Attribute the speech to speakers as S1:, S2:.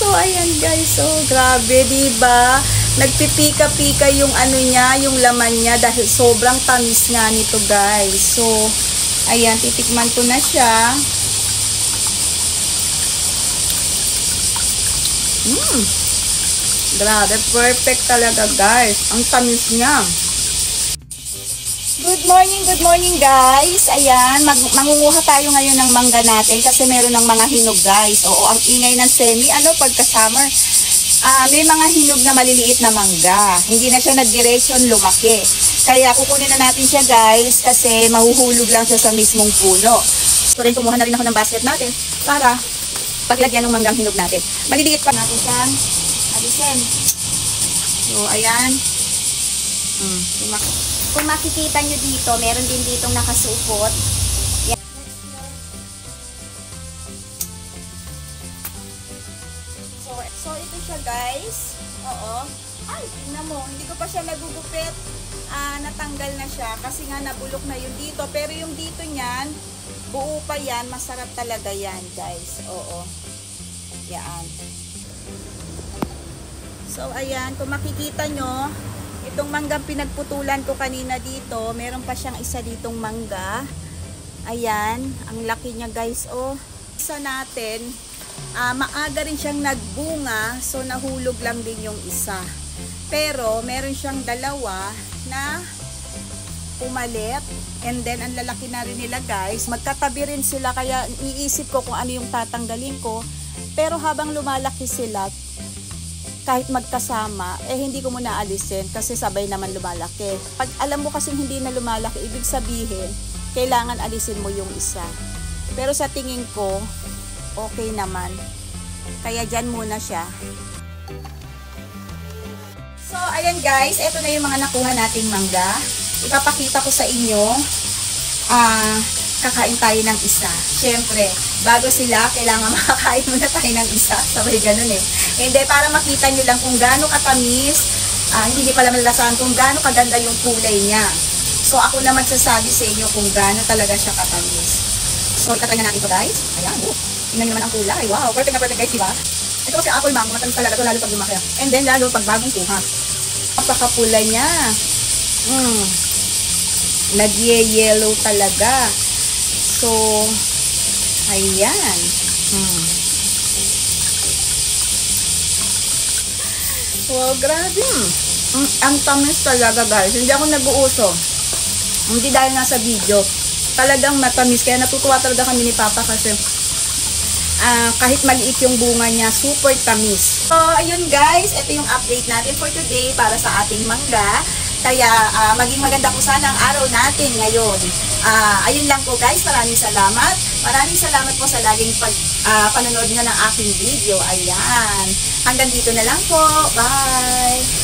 S1: So, ayan guys. So, grabe, diba? Nagpipika-pika yung ano niya, yung laman niya dahil sobrang tamis nga nito guys. So, ayan, titikman ko na siya. Grabe, perfect talaga guys. Ang tamis niya. Good morning guys. Ayan, mangunguha tayo ngayon ng mangga natin kasi meron ng mga hinog guys. Oo, ang ingay ng semi, pagka summer. May mga hinog na maliliit na mangga. Hindi na siya nag-direction lumaki. Kaya kukunin na natin siya guys kasi mahuhulog lang siya sa mismong puno. So rin kumuha na rin ako ng basket natin para paglagyan ng manggang hinog natin. Maliliit pa natin siyang alisin. So ayan.
S2: Kung makikita nyo dito, meron din ditong nakasupot. Yan.
S1: So ito siya guys. Oo. Ay, tingnan mo. Hindi ko pa siya nagugupit. Natanggal na siya kasi nga nabulok na yung dito. Pero yung dito niyan, buo pa yan. Masarap talaga yan guys. Oo. Yan. So ayan, kung makikita nyo, itong manggang pinagputulan ko kanina dito, meron pa siyang isa ditong mangga. Ayan, ang laki niya guys, oh. Isa natin, maaga rin siyang nagbunga, so nahulog lang din yung isa. Pero, meron siyang dalawa na pumalit. And then, ang lalaki na rin nila guys. Magkatabi rin sila, kaya iisip ko kung ano yung tatanggalin ko. Pero habang lumalaki sila, kahit magkasama, hindi ko muna alisin kasi sabay naman lumalaki. Pag alam mo kasing hindi na lumalaki, ibig sabihin, kailangan alisin mo yung isa. Pero sa tingin ko, okay naman. Kaya dyan muna siya. So, ayan guys, ito na yung mga nakuha nating mangga. Ipapakita ko sa inyo, kakain tayo ng isa. Siyempre, bago sila, kailangan makakain muna tayo ng isa. Sabay ganun eh. Hindi, para makita nyo lang kung gaano katamis, hindi nyo pala malalasahan kung gaano kaganda yung kulay niya. So, ako na magsasabi sa inyo kung gaano talaga siya katamis. So, itatry na natin ito guys. Ayan, tingnan nyo naman ang kulay. Wow, perfect na perfect guys, diba? Ito kasi apple mango, matamis talaga ito lalo pag lumaki. And then, lalo pag bagong kuha. Napakapula niya. Nag-yellow talaga. So, ayan. Wow, grabe. Ang tamis talaga guys. Hindi ako nag-uuso. Hindi dahil nasa video. Talagang matamis. Kaya natutuwa talaga kami ni Papa kasi kahit maliit yung bunga niya, super tamis. So, ayun guys. Ito yung update natin for today para sa ating mangga. Kaya maging maganda po sana ang araw natin ngayon. Ayun lang po guys, maraming salamat. Maraming salamat po sa laging panonood nyo ng aking video. Ayan. Hanggang dito na lang po. Bye!